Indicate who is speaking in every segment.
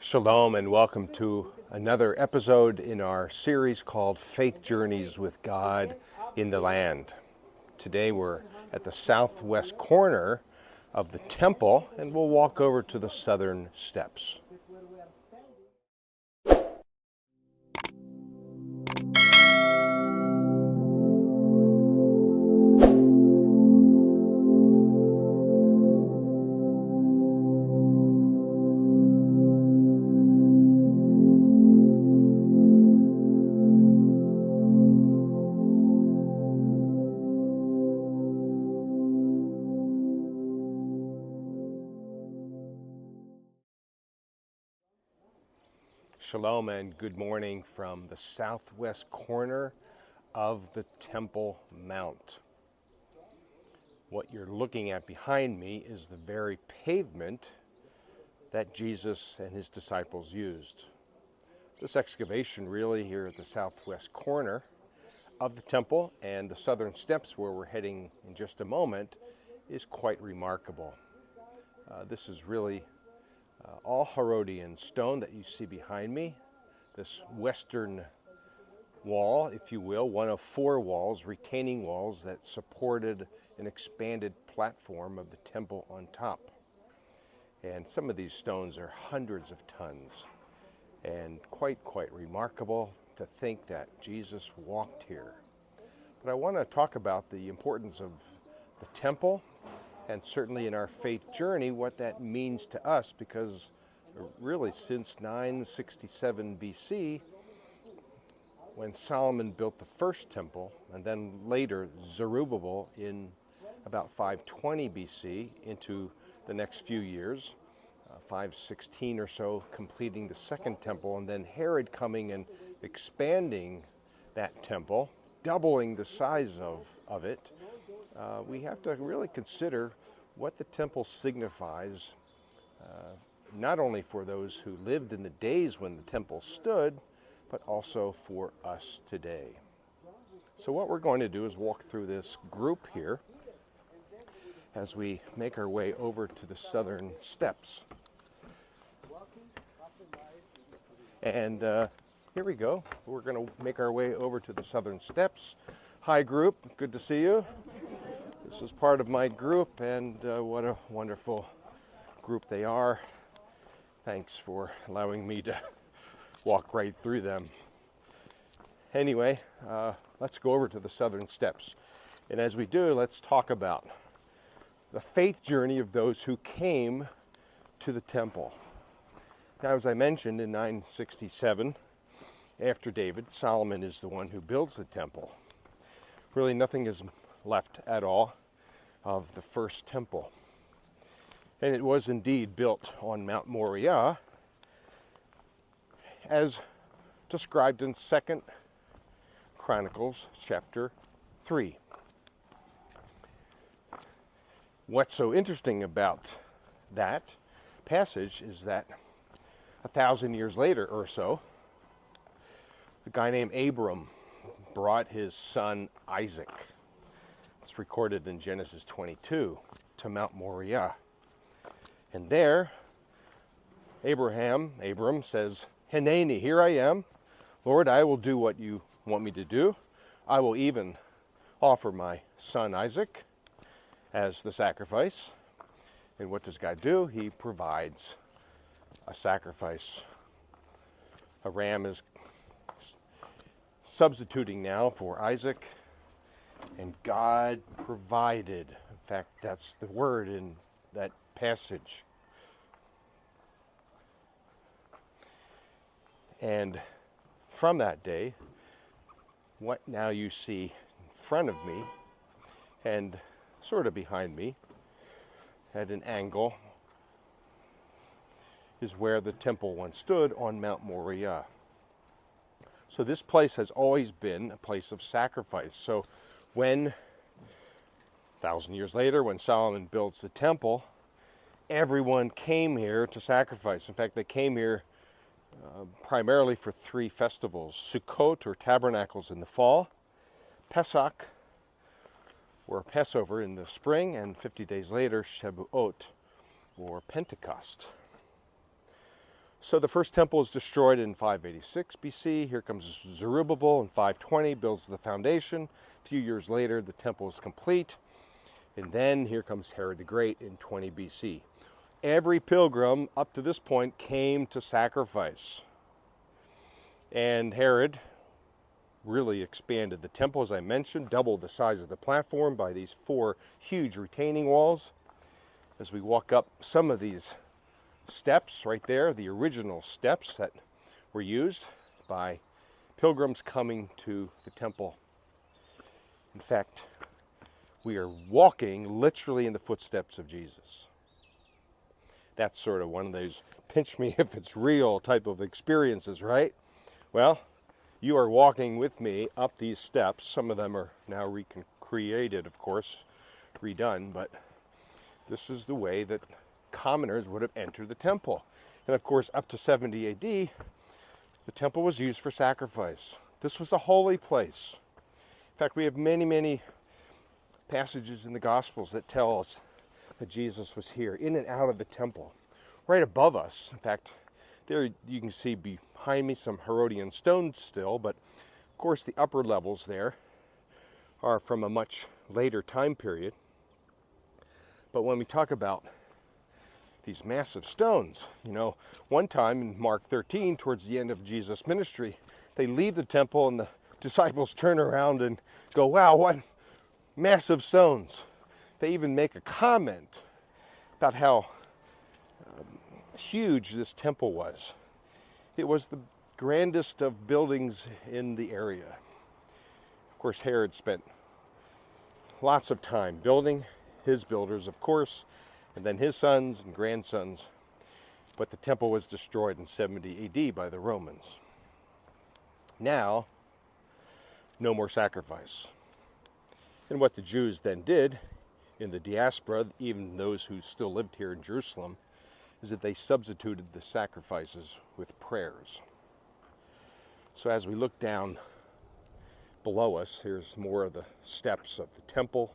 Speaker 1: Shalom and welcome to another episode in our series called Faith Journeys with God in the Land. Today we're at the southwest corner of the temple and we'll walk over to the southern steps. Shalom and good morning from the southwest corner of the Temple Mount. What you're looking at behind me is the very pavement that Jesus and his disciples used. This excavation really here at the southwest corner of the temple and the southern steps where we're heading in just a moment is quite remarkable. This is really all Herodian stone that you see behind me. This western wall, if you will, one of four walls, retaining walls that supported an expanded platform of the temple on top. And some of these stones are hundreds of tons, and quite remarkable to think that Jesus walked here. But I want to talk about the importance of the temple, and certainly in our faith journey, what that means to us, because really since 967 BC, when Solomon built the first temple, and then later Zerubbabel in about 520 BC into the next few years, 516 or so, completing the second temple, and then Herod coming and expanding that temple, doubling the size of it, we have to really consider what the temple signifies, not only for those who lived in the days when the temple stood, but also for us today. So what we're going to do is walk through this group here as we make our way over to the southern steps. And here we go. We're going to make our way over to the southern steps. Hi group, good to see you. This is part of my group, and what a wonderful group they are. Thanks for allowing me to walk right through them. Anyway, let's go over to the southern steps. And as we do, let's talk about the faith journey of those who came to the temple. Now, as I mentioned, in 967, after David, Solomon is the one who builds the temple. Really nothing is left at all of the first temple. And it was indeed built on Mount Moriah, as described in 2 Chronicles chapter 3. What's so interesting about that passage is that 1,000 years later or so, a guy named Abram brought his son Isaac, it's recorded in Genesis 22, to Mount Moriah. And there, Abram says, "Hineni, here I am. Lord, I will do what you want me to do. I will even offer my son Isaac as the sacrifice." And what does God do? He provides a sacrifice. A ram is substituting now for Isaac, and God provided. In fact, that's the word in that passage. And from that day, what now you see in front of me and sort of behind me at an angle is where the temple once stood on Mount Moriah. So this place has always been a place of sacrifice. So when, 1,000 years later, when Solomon builds the temple, everyone came here to sacrifice. In fact, they came here primarily for three festivals: Sukkot, or tabernacles, in the fall; Pesach, or Passover, in the spring; and 50 days later, Shavuot, or Pentecost. So the first temple is destroyed in 586 BC. Here comes Zerubbabel in 520, builds the foundation. A few years later, the temple is complete. And then here comes Herod the Great in 20 BC. Every pilgrim up to this point came to sacrifice. And Herod really expanded the temple, as I mentioned, doubled the size of the platform by these 4 huge retaining walls. As we walk up some of these steps right there, the original steps that were used by pilgrims coming to the temple. In fact, we are walking literally in the footsteps of Jesus. That's sort of one of those pinch me if it's real type of experiences, right? Well, you are walking with me up these steps. Some of them are now recreated, of course, redone, but this is the way that commoners would have entered the temple. And of course, up to 70 AD, the temple was used for sacrifice. This was a holy place. In fact, we have many, many passages in the Gospels that tell us that Jesus was here, in and out of the temple. Right above us, in fact, there you can see behind me some Herodian stones still, but of course the upper levels there are from a much later time period. But when we talk about these massive stones, one time in Mark 13, towards the end of Jesus' ministry, they leave the temple and the disciples turn around and go, wow, what massive stones. They even make a comment about how huge this temple was. It was the grandest of buildings in the area. Of course, Herod spent lots of time building, his builders, of course, and then his sons and grandsons. But the temple was destroyed in 70 AD by the Romans. Now, no more sacrifice. And what the Jews then did in the diaspora, even those who still lived here in Jerusalem, is that they substituted the sacrifices with prayers. So as we look down below us, here's more of the steps of the temple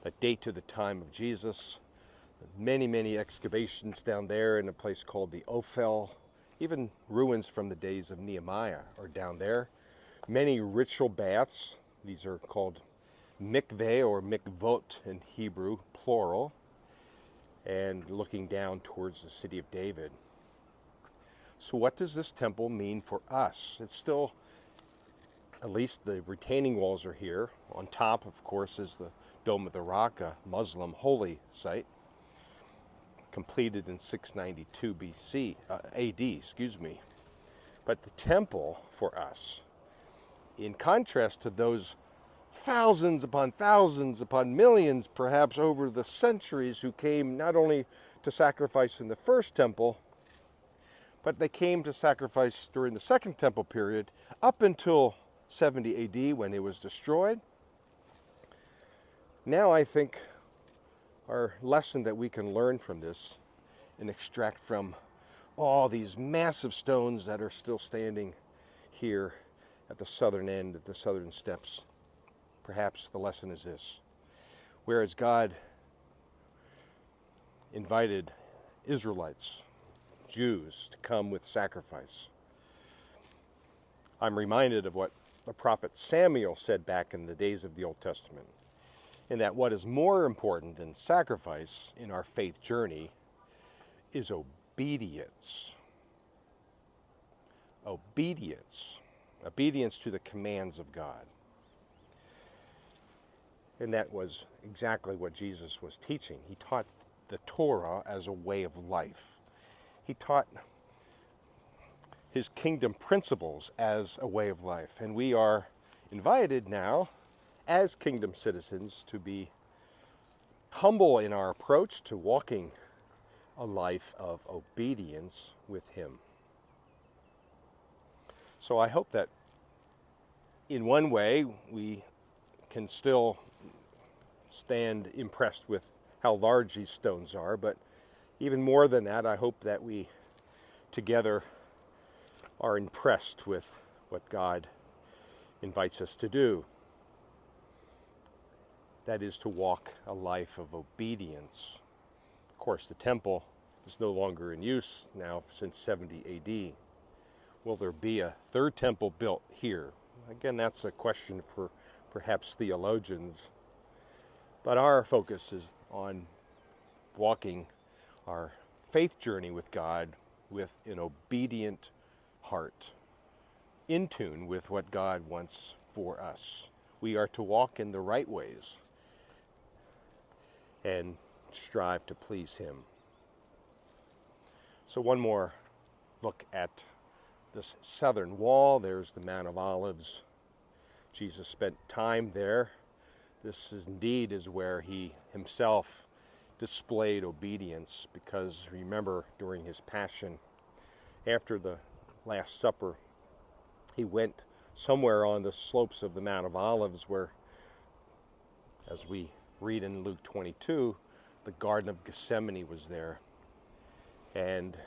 Speaker 1: that date to the time of Jesus. Many, many excavations down there in a place called the Ophel. Even ruins from the days of Nehemiah are down there. Many ritual baths. These are called mikveh or mikvot in Hebrew, plural. And looking down towards the city of David. So what does this temple mean for us? It's still, at least the retaining walls are here. On top, of course, is the Dome of the Rock, a Muslim holy site, completed in 692 BC, AD. But the temple for us, in contrast to those thousands upon millions, perhaps over the centuries, who came not only to sacrifice in the first temple, but they came to sacrifice during the second temple period up until 70 AD when it was destroyed. Now I think our lesson that we can learn from this and extract from all these massive stones that are still standing here at the southern end, at the southern steps. Perhaps the lesson is this. Whereas God invited Israelites, Jews, to come with sacrifice, I'm reminded of what the prophet Samuel said back in the days of the Old Testament, in that what is more important than sacrifice in our faith journey is obedience. Obedience. Obedience to the commands of God. And that was exactly what Jesus was teaching. He taught the Torah as a way of life. He taught his kingdom principles as a way of life. And we are invited now, as kingdom citizens, to be humble in our approach to walking a life of obedience with him. So I hope that in one way we can still stand impressed with how large these stones are, but even more than that, I hope that we together are impressed with what God invites us to do. That is to walk a life of obedience. Of course, the temple is no longer in use now since 70 AD. Will there be a third temple built here? Again, that's a question for perhaps theologians. But our focus is on walking our faith journey with God with an obedient heart, in tune with what God wants for us. We are to walk in the right ways and strive to please Him. So one more look at this southern wall. There's the Mount of Olives. Jesus spent time there. This is indeed where He Himself displayed obedience, because remember, during His passion, after the Last Supper, He went somewhere on the slopes of the Mount of Olives where, as we read in Luke 22, the Garden of Gethsemane was there. And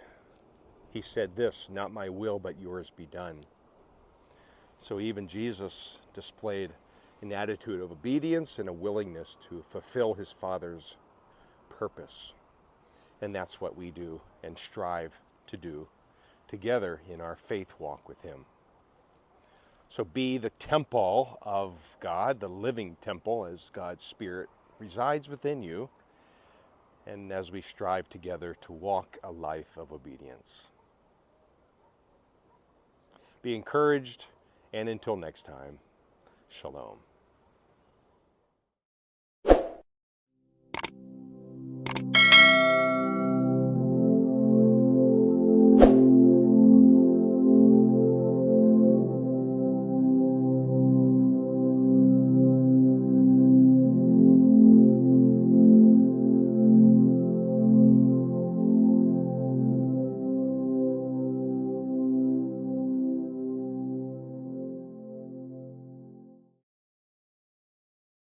Speaker 1: He said this, "Not my will, but yours be done." So even Jesus displayed an attitude of obedience and a willingness to fulfill His Father's purpose. And that's what we do and strive to do together in our faith walk with Him. So be the temple of God, the living temple, as God's Spirit resides within you, and as we strive together to walk a life of obedience. Be encouraged, and until next time, shalom.